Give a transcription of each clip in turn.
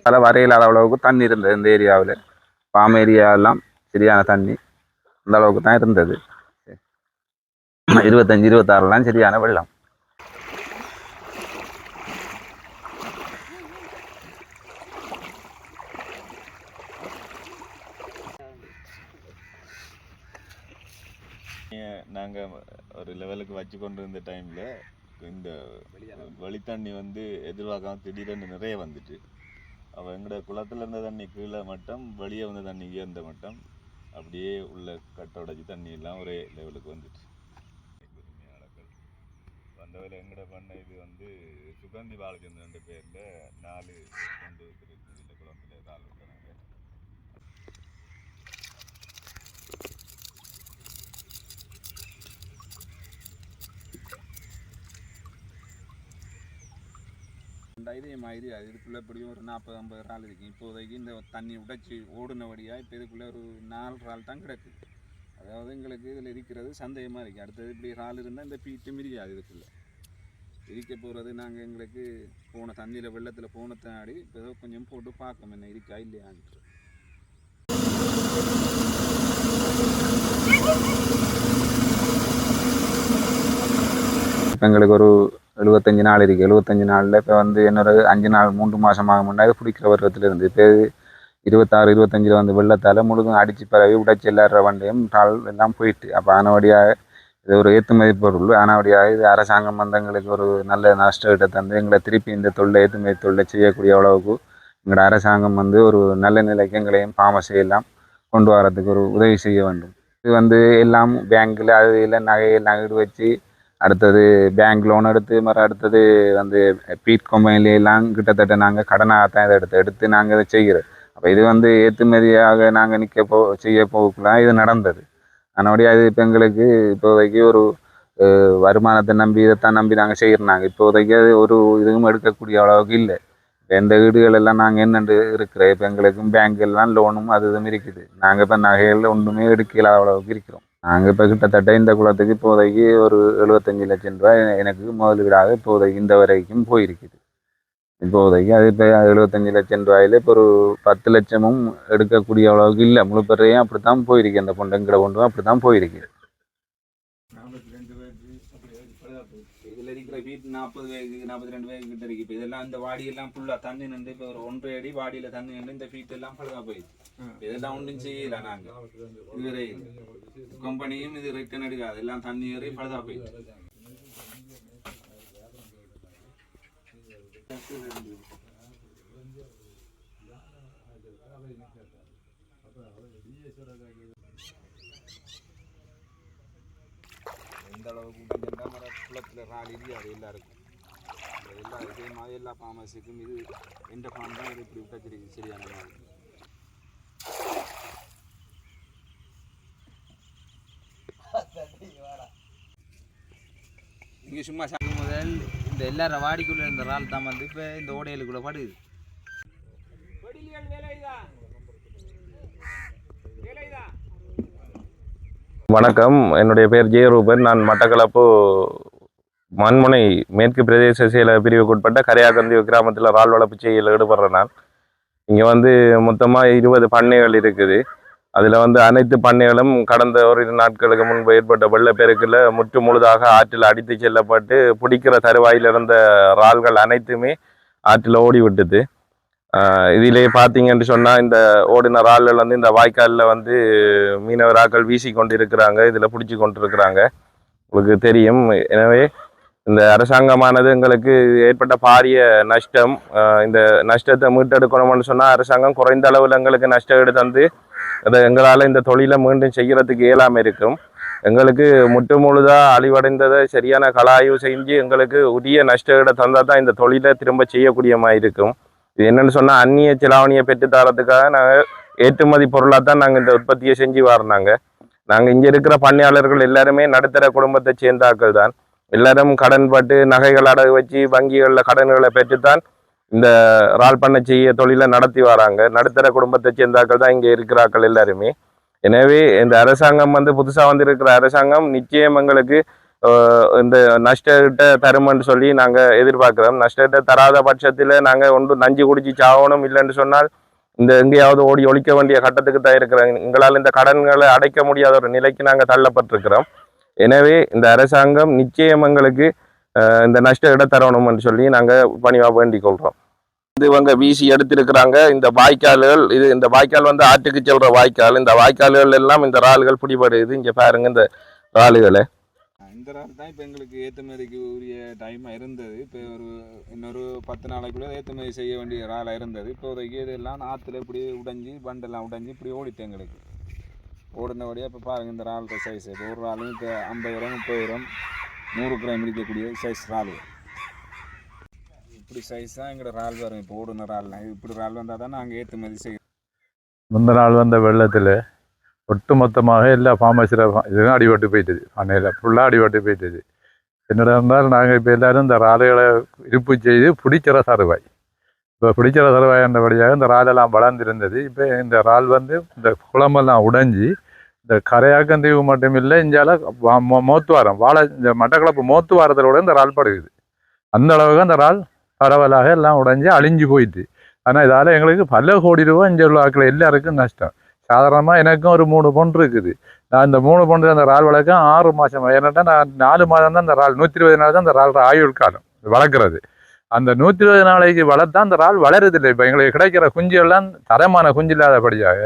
பல வரையில்லாத அளவுக்கு தண்ணி இருந்தது இந்த ஏரியாவில். பாம் ஏரியாவெல்லாம் சரியான தண்ணி அந்த அளவுக்கு தான் இருந்தது. 25, 26 சரியான வெள்ளம். நாங்கள் ஒரு லெவலுக்கு வச்சு கொண்டு இருந்த டைமில் இந்த வழித்தண்ணி எதிர்பார்க்காம திடீரென்று நிறைய வந்துட்டு, அப்போ எங்களோட குளத்தில் இருந்த தண்ணி கீழே மட்டம், வெளியே வந்த தண்ணி உயர்ந்த மட்டம், அப்படியே உள்ள கட்டை உடைச்சி தண்ணி எல்லாம் ஒரே லெவலுக்கு வந்துட்டு. வந்தவரை எங்களோட பண்ண இது சுகந்தி பாலச்சந்திரன் பேரில் 4 கொண்டு இந்த குளத்தில் ஆள் விட்டாங்க. இதே மாதிரி இதுக்குள்ளே எப்படியும் ஒரு 40-50 இறால் இருக்குது. இப்போதைக்கு இந்த தண்ணி உடைச்சி ஓடுனபடியாக இப்போ இதுக்குள்ளே ஒரு 4 இறால் தான் கிடக்குது. அதாவது எங்களுக்கு இதில் இருக்கிறது சந்தேகமாக இருக்குது. அடுத்தது இப்படி இறால் இருந்தால் இந்த பீட்டு மிரியாது. இதுக்குள்ளே இருக்க போகிறது நாங்கள் எங்களுக்கு போன தண்ணியில் வெள்ளத்தில் போனத்தாடி இப்போ ஏதோ கொஞ்சம் போட்டு பார்க்கணும் என்ன இருக்கா இல்லையான்ட்டு. எங்களுக்கு ஒரு 75 நாள் இருக்குது. 75 நாளில் இப்போ இன்னொரு 5 நாள் 3 மாதமாக முன்னாடி பிடிக்கிற வருவத்தில் இருந்து இப்போ 26, 25 வெள்ளத்தால் முழுதும் அடித்து பரவி உடைச்சி எல்லார வண்டியும் டால் எல்லாம் போயிட்டு. அப்போ ஆனவடியாக இது ஒரு ஏற்றுமதி பொருள். ஆனவடியாக இது அரசாங்கம் எங்களுக்கு ஒரு நல்ல நஷ்டத்தை தந்து எங்களை திருப்பி இந்த தொழிலை ஏற்றுமதி தொழிலை செய்யக்கூடிய அளவுக்கு எங்களோட அரசாங்கம் ஒரு நல்ல நிலைக்கு எங்களையும் பாமசையெல்லாம் கொண்டு வரதுக்கு ஒரு உதவி செய்ய வேண்டும். இது எல்லாம் பேங்கில் அது இல்லை நகையில் நகடு வச்சு அடுத்தது பேங்க் லோன் எடுத்து அடுத்தது பீட் கம்பெனிலாம் கிட்டத்தட்ட நாங்கள் கடனாக தான் இதை எடுத்து நாங்கள் இதை செய்கிறோம். அப்போ இது ஏற்றுமதியாக நாங்கள் செய்ய போகலாம் இது நடந்தது. அதனுடைய அது இப்போ எங்களுக்கு இப்போதைக்கு ஒரு வருமானத்தை நம்பி இதைத்தான் நம்பி நாங்கள் செய்கிறோம். இப்போதைக்கு அது ஒரு இதுவும் எடுக்கக்கூடிய அளவுக்கு இல்லை. இப்போ இந்த வீடுகள் எல்லாம் நாங்கள் என்னென்று இருக்கிறோம். இப்போ எங்களுக்கும் பேங்க்கெல்லாம் லோனும் அது இதுவும் இருக்குது. நாங்கள் இப்போ நகைகளில் ஒன்றுமே எடுக்கலாத அளவுக்கு இருக்கிறோம். நாங்கள் இப்போ கிட்டத்தட்ட இந்த குளத்துக்கு இப்போதைக்கு ஒரு 75 லட்சம் ரூபாய் எனக்கு முதலீடாக இப்போதைக்கு இந்த வரைக்கும் போயிருக்குது. இப்போதைக்கு அது இப்போ 75 லட்சம் ரூபாயில் இப்போ ஒரு 10 லட்சமும் எடுக்கக்கூடிய அளவுக்கு இல்லை. முழு பெறையும் அப்படி தான் போயிருக்கு. அந்த பொண்ணுங்கிற கொண்டும் அப்படி தான் போயிருக்கு. இதில் இருக்கிற வீட்டு 40 பேருக்கு 42 பேருக்கு கிட்ட இருக்கு. இப்போ இதெல்லாம் இந்த வாடியெல்லாம் ஃபுல்லாக தண்ணி நின்று இப்போ ஒரு 1.5 அடி வாடியில் தண்ணி நின்று இந்த ஃபீட் எல்லாம் பழுதாக போயிடுச்சு. இதெல்லாம் ஒன்றும் செய்யலை. நாங்கள் இதுவரை கம்பெனியும் இது ரிட்டர்ன் எடுக்காது. எல்லாம் தண்ணி ஏறி பழுதாக போயிடுச்சு. எந்த அளவுக்கு குளத்தில் இறால் அது எல்லாருக்கும் எல்லாம் இதே மாதிரி எல்லா ஃபார்மர்ஸுக்கும் இது எந்த ஃபார்ம் தான் இது இப்படி விட்டச்சிருக்கு சரியான மாதிரி. இங்கே சும்மா முதல் இந்த எல்லாரும் வாடிக்குள்ளே இருந்த இறால் தான் இப்போ இந்த ஓடையிலுக்குள்ளே படுது. வணக்கம், என்னுடைய பேர் ஜெயரூபன். நான் மட்டக்களப்பு மண்முனை மேற்கு பிரதேச செயல பிரிவுக்குட்பட்ட கரையாக்கந்தி கிராமத்தில் இறால் வளர்ப்பு செய்யல ஈடுபடுறேன். நான் இங்கே மொத்தமாக 20 பண்ணைகள் இருக்குது. அதில் அனைத்து பண்ணைகளும் கடந்த ஒரு நாட்களுக்கு முன்பு ஏற்பட்ட வெள்ளப்பெருக்கில் முற்று முழுதாக ஆற்றில் அடித்து செல்லப்பட்டு பிடிக்கிற தருவாயில் இருந்த இறால்கள் அனைத்துமே ஆற்றில் ஓடி விட்டுது. இதிலே பார்த்தீங்கன்னு சொன்னால் இந்த ஓடின இறால்கள் இந்த வாய்க்காலில் மீனவராக்கள் வீசி கொண்டு இருக்கிறாங்க, இதில் பிடிச்சி கொண்டு இருக்கிறாங்க, உங்களுக்கு தெரியும். எனவே இந்த அரசாங்கமானது எங்களுக்கு ஏற்பட்ட பாரிய நஷ்டம், இந்த நஷ்டத்தை மீட்டெடுக்கணும்னு சொன்னால் அரசாங்கம் குறைந்த அளவில் எங்களுக்கு நஷ்டம் தந்து அதை எங்களால் இந்த தொழிலை மீண்டும் செய்கிறதுக்கு இயலாமல் இருக்கும். எங்களுக்கு முற்று முழுதாக அழிவடைந்ததை சரியான கலாய்வு செஞ்சு எங்களுக்கு உரிய நஷ்ட தந்தால் தான் இந்த தொழிலை திரும்ப செய்யக்கூடிய மாதிரி இருக்கும். இது என்னென்னு சொன்னால் அந்நிய செலாவணியை பெற்று தரத்துக்காக நாங்கள் ஏற்றுமதி பொருளாக தான் நாங்கள் இந்த உற்பத்தியை செஞ்சு வரோம். நாங்கள் இங்கே இருக்கிற பண்ணையாளர்கள் எல்லாருமே நடுத்தர குடும்பத்தை சேர்ந்தாக்கள் தான். எல்லாரும் கடன் பட்டு நகைகள் அடகு வச்சு வங்கிகளில் கடன்களை பெற்றுத்தான் இந்த இறால் பண்ணை செய்ய தொழிலை நடத்தி வராங்க. நடுத்தர குடும்பத்தை சேர்ந்தாக்கள் தான் இங்கே இருக்கிறாக்கள் எல்லாருமே. எனவே இந்த அரசாங்கம் புதுசாக இருக்கிற அரசாங்கம் நிச்சயம் எங்களுக்கு இந்த நஷ்டத்தை தருமென்று சொல்லி நாங்கள் எதிர்பார்க்கிறோம். நஷ்டத்தை தராத பட்சத்தில் நாங்கள் ஒன்று நஞ்சு குடிச்சு சாகணும், இல்லைன்னு சொன்னால் இந்த எங்கேயாவது ஓடி ஒழிக்க வேண்டிய கட்டத்துக்கு தான் இருக்கிறோம். எங்களால் இந்த கடன்களை அடைக்க முடியாத ஒரு நிலைக்கு நாங்கள் தள்ளப்பட்டிருக்கிறோம். எனவே இந்த அரசாங்கம் நிச்சயம் எங்களுக்கு இந்த நஷ்ட இட தரணும்னு சொல்லி நாங்கள் பணிவாக வேண்டிக் கொள்கிறோம். இது இவங்க வீசி எடுத்திருக்கிறாங்க இந்த வாய்க்கால்கள். இந்த வாய்க்கால் வந்து ஆற்றுக்கு செல்ற வாய்க்கால். இந்த வாய்க்கால்கள் எல்லாம் இந்த இறால்கள் பிடிபடுது. இங்கே பாருங்க இந்த இறால்களை. இந்த இறால் தான் இப்போ எங்களுக்கு ஏற்றுமதிக்கு உரிய டைமாக இருந்தது. இப்போ இன்னொரு 10 நாளைக்குள்ளே ஏற்றுமதி செய்ய வேண்டிய இறாலாக இருந்தது. இப்போதைக்கு இதெல்லாம் ஆற்றுல இப்படி உடைஞ்சி பண்டெல்லாம் உடைஞ்சி இப்படி ஓடிட்டு எங்களுக்கு ஓடினபடியாக இப்போ பாருங்கள் இந்த இறால் சைஸ். இப்போ ஒரு இறாலும் இப்போ 50 கிராம் 30 கிராம் 100 கிராம் இருக்கக்கூடிய சைஸ் இறால். இப்படி சைஸ் தான் எங்களோட இறால் வரும். இப்போ ஓடுன இறால்லாம் இப்படி இறால் வந்தால் தான் நாங்கள் ஏற்றுமதி செய்யணும். முந்த நாள் வந்த வெள்ளத்தில் ஒட்டு மொத்தமாக எல்லா ஃபார்மஸில் இதுதான் அடிபட்டு போயிட்டுது. அன்னையில் ஃபுல்லாக அடிபட்டு போயிட்டுது. என்னடா இருந்தால் நாங்கள் இப்போ எல்லோரும் இந்த இறால்களை இருப்பு செய்து பிடிக்கிற தருவாய். இப்போ பிடிக்கிற தருவாய் என்றபடியாக இந்த இறாலெல்லாம் வளர்ந்துருந்தது. இப்போ இந்த இறால் வந்து இந்த குளமெல்லாம் உடைஞ்சி இந்த கரையாக்கந்தீவு மட்டும் இல்லை, இந்தியாவில் மோத்துவாரம் இந்த மட்டக்களப்பு மோத்துவாரத்திலோட இந்த இறால் படுகுது. அந்த அளவுக்கு அந்த இறால் பரவலாக எல்லாம் உடைஞ்சி அழிஞ்சு போயிட்டு. ஆனால் இதால் எங்களுக்கு பல கோடி ரூபா இங்கே உள்ள ஆட்கள் எல்லாருக்கும் நஷ்டம். சாதாரணமாக எனக்கும் ஒரு 3 பொண்ணு இருக்குது. நான் இந்த 3 பொண்ணு அந்த இறால் வளர்க்க 6 மாதம். ஏன்னாட்டா நான் 4 மாதம் தான் இந்த இறால் 120 நாள் தான் இந்த இறால் ஆயுள் காலம் வளர்க்குறது. அந்த 120 நாளைக்கு வளர்த்தா அந்த இறால் வளருதில்லை. இப்போ எங்களுக்கு கிடைக்கிற குஞ்செல்லாம் தரமான குஞ்சு இல்லாதபடியாக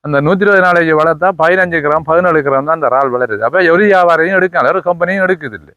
அந்த 120 நாளைக்கு வளர்த்தா 15 கிராம் 17 கிராம் தான் அந்த இறால் வளருது. அப்போ ஒரு வியாபாரியும் எடுக்கலாம், ஒரு கம்பெனியும் எடுக்குதில்லை.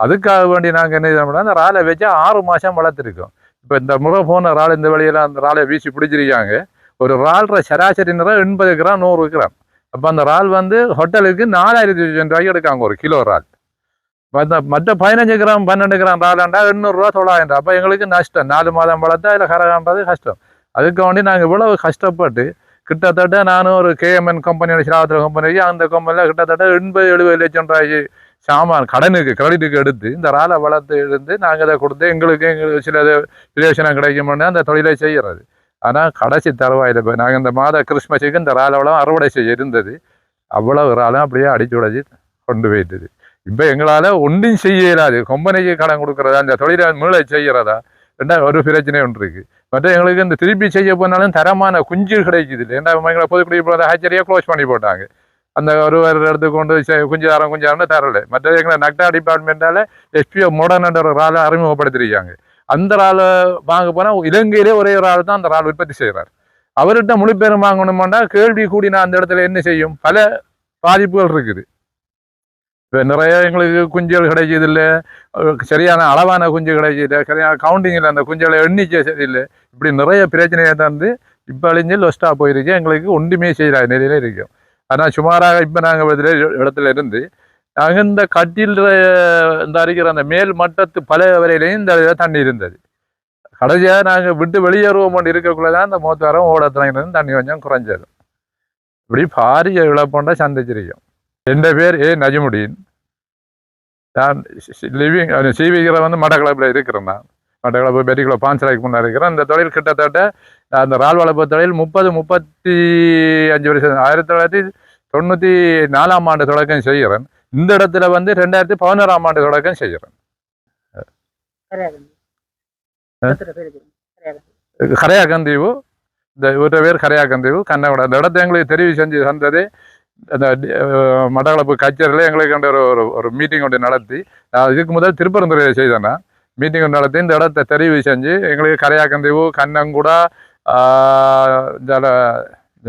அதுக்காக வேண்டி நாங்கள் என்ன செய்யணும்னா அந்த இறாலை வச்சா 6 மாதம் வளர்த்துருக்கோம். இப்போ இந்த முறை போன இறால் இந்த வழியெல்லாம் அந்த இறாலை வீசி பிடிச்சிருக்காங்க. ஒரு இறால்ற சராசரி நிறம் 80 கிராம் 100 கிராம். அப்போ அந்த இறால் வந்து ஹோட்டலுக்கு 4000 ரூபாய்க்கு எடுக்காங்க ஒரு கிலோ இறால். மற்ற 15 கிராம் 12 கிராம் இறாலாண்டா 800 ரூபா 900. அப்போ எங்களுக்கு நஷ்டம். 4 மாதம் வளர்த்தா அதில் கரகான்றது கஷ்டம். அதுக்கு வேண்டி நாங்கள் இவ்வளவு கஷ்டப்பட்டு கிட்டத்தட்ட நானும் ஒரு KMN கம்பெனியோட சிராவத்திர கம்பெனிக்கு அந்த கம்பெனியில் கிட்டத்தட்ட 80-70 லட்சம் ரூபாய்க்கு சாமான் கடனுக்கு கிரெடிட்டுக்கு எடுத்து இந்த இறாலை வளர்த்து இருந்து நாங்கள் அதை கொடுத்து எங்களுக்கு சில ரிலேஷனாக கிடைக்கும்னு அந்த தொழிலை செய்கிறது. ஆனால் கடைசி தருவாயில் இப்போ நாங்கள் இந்த மாத கிறிஸ்மஸுக்கு இந்த இறாலவளம் அறுவடை செய்ய இருந்தது. அவ்வளோ இறாலும் அப்படியே அடிச்சு உடைச்சி கொண்டு போயிட்டுது. இப்போ எங்களால் ஒன்றும் செய்ய இயலாது. கம்பெனிக்கு கடன் கொடுக்குறதா இந்த தொழிலை மீள செய்கிறதா ஒரு பிரச்சனை ஒன்று இருக்குது. மற்ற எங்களுக்கு இந்த திருப்பி செய்ய போனாலும் தரமான குஞ்சு கிடைக்குது இல்லை. ஏன்னா எங்களை பொதுக்குடி போகிற ஹேச்சரியாக க்ளோஸ் பண்ணி போட்டாங்க. அந்த ஒரு இடத்துக்கு கொண்டு குஞ்சாரம் தரலை. மற்ற எங்களை நக்டா டிபார்ட்மெண்ட்டால் SPO மோடர்ன்ற ஒரு இறாலை அறிமுகப்படுத்திருக்காங்க. அந்த இறாலை வாங்க போனால் இலங்கையிலே ஒரே ஒரு ஆள் தான் அந்த இறால் உற்பத்தி செய்கிறார். அவர்கிட்ட முழுப்பேரும் வாங்கணுமாண்டா கேள்வி கூடினா அந்த இடத்துல என்ன செய்யும், பல பாதிப்புகள் இருக்குது. இப்போ நிறைய எங்களுக்கு குஞ்சுகள் கிடைக்கிது இல்லை, சரியான அளவான குஞ்சு கிடைக்கிது, சரியான கவுண்டிங்கில் அந்த குஞ்சுகளை எண்ணிக்கை சரியில்லை. இப்படி நிறைய பிரச்சனையை தந்து இப்போ அழிஞ்சு லொஸ்ட்டாக போயிருக்கு. எங்களுக்கு ஒன்றுமே செய்யலாத நிலையில இருக்கும். ஆனால் சுமாராக இப்போ நாங்கள் இடத்துல இருந்து நாங்கள் இந்த கட்டில் இந்த அறிக்கிற அந்த மேல் மட்டத்து பல வரையிலையும் இந்த தண்ணி இருந்தது. கடைசியாக நாங்கள் விட்டு வெளியேறுவோம் கொண்டு இருக்கக்குள்ளே தான் இந்த மோத்தாரம் ஓடத்துறங்கிருந்து தண்ணி கொஞ்சம் குறைஞ்சது. இப்படி பாரிய இழப்பொண்டை சந்திச்சிருக்கோம். என் பேர் நஜிமுடீன். நான் சிவிகிற வந்து மட்டக்களப்பில் இருக்கிறேன். நான் மட்டக்களப்பு பெரிக்குள்ள பான்சராய்க்கு முன்னாடி இருக்கிறேன். இந்த தொழில் கிட்டத்தட்ட அந்த இறால் வளர்ப்பு தொழில் 35 வருஷம் 1994ஆம் ஆண்டு தொடக்கம் செய்கிறேன். இந்த இடத்துல வந்து 2011ஆம் ஆண்டு தொடக்கம் செய்கிறேன். கரையாக்கந்தீவு, இந்த இவர பேர் கரையாக்கந்தீவு கண்ணகுடா. அந்த இடத்த எங்களுக்கு தெரிவு செஞ்சு தந்தது அந்த மட்டக்களப்பு கச்சேரியில் எங்களுக்கு ஒரு மீட்டிங் ஒன்று நடத்தி, இதுக்கு முதல் திருப்பரந்துறையில் செய்தேன்னா மீட்டிங் ஒன்று நடத்தி இந்த இடத்த தெரிவு செஞ்சு எங்களுக்கு கரையாக்கந்தீவு கண்ணங்குடா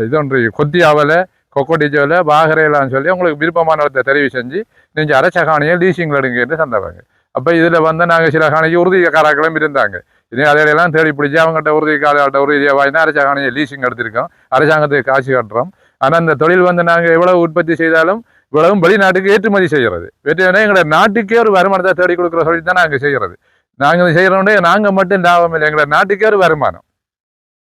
இது ஒன்று கொத்தியாவில் கொக்கோட்டிச்சோவில் வாகரையிலான்னு சொல்லி உங்களுக்கு விருப்பமான இடத்தை தெரிவு செஞ்சு நீங்கள் அரைச்ச காணியை லீசிங்கில் எடுங்கன்னு தந்தவங்க. அப்போ இதில் வந்து நாங்கள் சில காணிக்கு உறுதிக்காரர்களும் இருந்தாங்க. இதே அதையெல்லாம் தேடி பிடிச்சி அவங்ககிட்ட உறுதிக்காரர்கிட்ட உறுதியை வாங்கினா அரைச்ச காணியை லீசிங் எடுத்திருக்கோம், அரசாங்கத்துக்கு காசு கட்டுறோம். ஆனால் இந்த தொழில் வந்து நாங்கள் எவ்வளவு உற்பத்தி செய்தாலும் இவ்வளவும் வெளிநாட்டுக்கு ஏற்றுமதி செய்கிறது. ஏற்றுமதி எங்களோட நாட்டுக்கே ஒரு வருமானத்தை தேடி கொடுக்குற தொழில் தான் நாங்கள் செய்கிறது. நாங்கள் செய்கிறோண்டே நாங்கள் மட்டும் லாபம் இல்லை, எங்களோட நாட்டுக்கே ஒரு வருமானம்.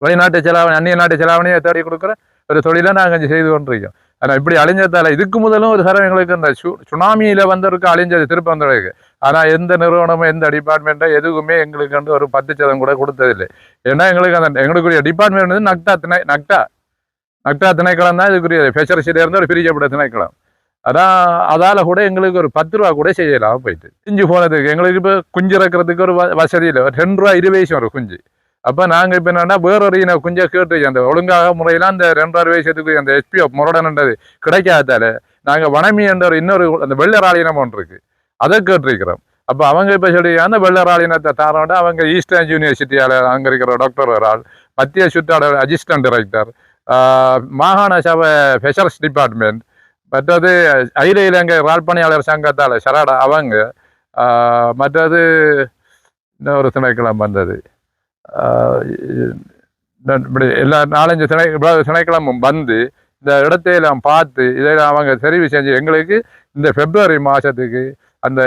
வெளிநாட்டு செலாவணி அந்நிய நாட்டு செலாவணியை தேடி கொடுக்குற ஒரு தொழிலை நாங்கள் செய்து கொண்டிருக்கோம். ஆனால் இப்படி அழிஞ்சதால் இதுக்கு முதலும் ஒரு தரம் எங்களுக்கு இந்த சுனாமியில் வந்தவருக்கு அழிஞ்சது திருப்பந்தொழிலுக்கு. ஆனால் எந்த நிறுவனமும் எந்த டிபார்ட்மெண்ட்டோ எதுவுமே எங்களுக்கு வந்து ஒரு 10% கூட கொடுத்ததில்லை. ஏன்னா எங்களுக்கு அந்த எங்களுக்குரிய டிபார்ட்மெண்ட் வந்து நக்டா திணைக்களம் தான் இதுக்குரிய ஃபிஷரிஸிலேருந்து ஒரு பிரிக்கப்பட்ட திணைக்களம். அதான் அதால கூட எங்களுக்கு ஒரு 10 ரூபா கூட செய்யலாம் போயிட்டு குஞ்சு போனதுக்கு எங்களுக்கு இப்போ குஞ்சு இறக்குறதுக்கு ஒரு வசதி இல்லை. ஒரு 2 ரூபா 20 வயசு ஒரு குஞ்சு. அப்போ நாங்கள் இப்போ என்னன்னா வேறொரு இன குஞ்சை கேட்டுருக்கோம். அந்த ஒழுங்காக முறையில் அந்த 2 ரூபா வயசுக்கு அந்த எஸ்பிஎஃப் முரடன்ன்றது கிடைக்காதால நாங்கள் வனமி என்ற ஒரு இன்னொரு அந்த வெள்ளராள் இனம் ஒன்று இருக்கு, அதை கேட்டிருக்கிறோம். அப்போ அவங்க இப்போ சொல்லி அந்த வெள்ளராள் இனத்தை தாரோட அவங்க ஈஸ்டர்ன் யூனிவர்சிட்டியால் அங்கே இருக்கிற டாக்டர் ஒரு ஆள், மத்திய சுற்றாட அசிஸ்டன்ட் டைரக்டர், மாகாண சபை ஃபெஷர்ஸ் டிபார்ட்மெண்ட், மற்றது அகில இலங்கை வாழ்பணியாளர் சங்கத்தால் சராடா அவங்க, மற்றது இன்னொரு திணைக்களம் வந்தது, இப்படி எல்லா 4-5 திணைக்களமும் வந்து இந்த இடத்தையெல்லாம் பார்த்து இதெல்லாம் அவங்க தெரிவு செஞ்சு எங்களுக்கு இந்த பிப்ரவரி மாதத்துக்கு அந்த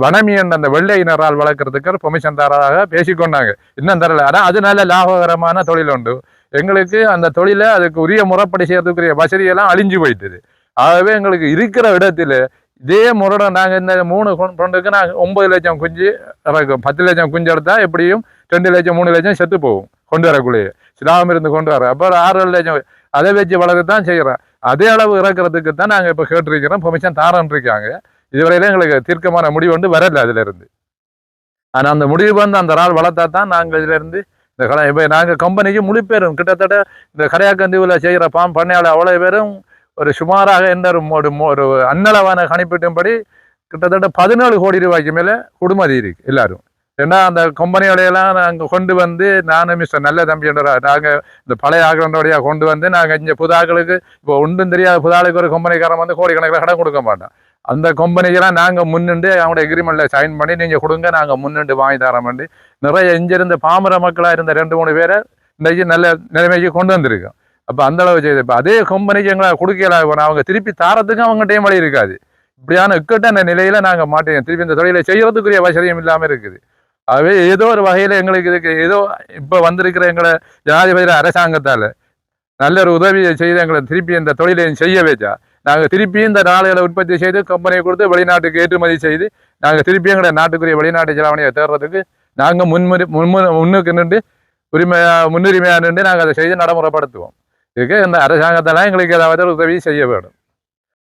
வனமியன் அந்த வெள்ளை இனரால் வளர்க்குறதுக்கு பெர்மிஷன் தரதாக பேசிக்கொண்டாங்க. இன்னும் தரல. ஆனால் அது நல்ல லாபகரமான தொழில் உண்டு. எங்களுக்கு அந்த தொழிலை அதுக்கு உரிய முறைப்படி செய்யறதுக்குரிய வசதியெல்லாம் அழிஞ்சு போயிட்டுது. ஆகவே எங்களுக்கு இருக்கிற இடத்துல இதே முறையோட நாங்கள் இந்த 3 கொண்டுக்கு நாங்கள் 9 லட்சம் குஞ்சு இறக்கும். 10 லட்சம் குஞ்சு எடுத்தால் எப்படியும் 2 லட்சம் 3 லட்சம் செத்து போகும் கொண்டு வரக்குள்ளேயே. சிலாமம் இருந்து கொண்டு வர அப்போ 6-7 லட்சம் அதை வச்சு வளர்த்து தான் செய்கிறோம். அதே அளவு இறக்குறதுக்கு தான் நாங்கள் இப்போ கேட்டிருக்கிறோம். பெர்மிஷன் தாரன்னு இருக்காங்க. இதுவரையில எங்களுக்கு தீர்க்கமான முடிவு வந்து வரல அதிலிருந்து. ஆனால் அந்த முடிவு வந்து அந்த நாள் வளர்த்தா தான் நாங்கள் இதிலிருந்து இந்த இப்போ நாங்கள் கம்பெனிக்கு முழு பேரும் கிட்டத்தட்ட இந்த கரையாக்கந்தீவில் செய்கிற பண்ணையாளர் அவ்வளோ பேரும் ஒரு சுமாராக எந்த ஒரு அன்னளவான கணிப்பீட்டின்படி கிட்டத்தட்ட 17 கோடி ரூபாய்க்கு மேலே குடுமதி இருக்கு எல்லாரும். ஏன்னா அந்த கம்பெனியோடையெல்லாம் நாங்கள் கொண்டு வந்து நானும் மிஸ்டர் நல்ல தம்பி என்ற நாங்கள் இந்த பழைய ஆக்களோடையாக கொண்டு வந்து நாங்கள் இங்கே புதாக்களுக்கு இப்போ ஒன்றும் தெரியாத புதாளுக்கு ஒரு கம்பெனிக்காரன் வந்து கோடிக்கணக்கில் கடன் கொடுக்க மாட்டோம். அந்த கம்பெனிக்கெல்லாம் நாங்கள் முன்னின்று அவங்களோட எக்ரிமெண்ட்டில் சைன் பண்ணி நீங்கள் கொடுங்க நாங்கள் முன்னின்று வாங்கி தரோம் பண்ணி நிறைய இங்கிருந்த பாமர மக்களாக இருந்த 2-3 பேரை இன்றைக்கு நல்ல நிலைமைக்கு கொண்டு வந்திருக்கோம். அப்போ அந்த அளவு செய்து இப்போ அதே கம்பெனிக்கு எங்களை கொடுக்கல அவங்க திருப்பி தாரத்துக்கு அவங்ககிட்டயும் வழி இருக்காது. இப்படியான இக்கட்டான நிலையில் நாங்கள் மாட்டேன் திருப்பி இந்த தொழிலை செய்யறதுக்குரிய வசதியும் இல்லாமல் இருக்குது. ஆகவே ஏதோ ஒரு வகையில் எங்களுக்கு இதுக்கு ஏதோ இப்போ வந்திருக்கிற எங்களை ஜனாதிபதி அரசாங்கத்தால் நல்ல ஒரு உதவியை செய்து எங்களை திருப்பி இந்த தொழிலையும் செய்ய வச்சா நாங்கள் திருப்பி இந்த நாடுகளை உற்பத்தி செய்து கம்பெனியை கொடுத்து வெளிநாட்டுக்கு ஏற்றுமதி செய்து நாங்கள் திருப்பி எங்களை நாட்டுக்குரிய வெளிநாட்டு செலாவணியை தேடுறதுக்கு நாங்கள் முன்னுக்கு நின்று முன்னுரிமையாக நின்று நாங்கள் அதை செய்து நடைமுறைப்படுத்துவோம். இதுக்கு இந்த அரசாங்கத்தெல்லாம் எங்களுக்கு ஏதாவது உதவி செய்ய வேண்டும்.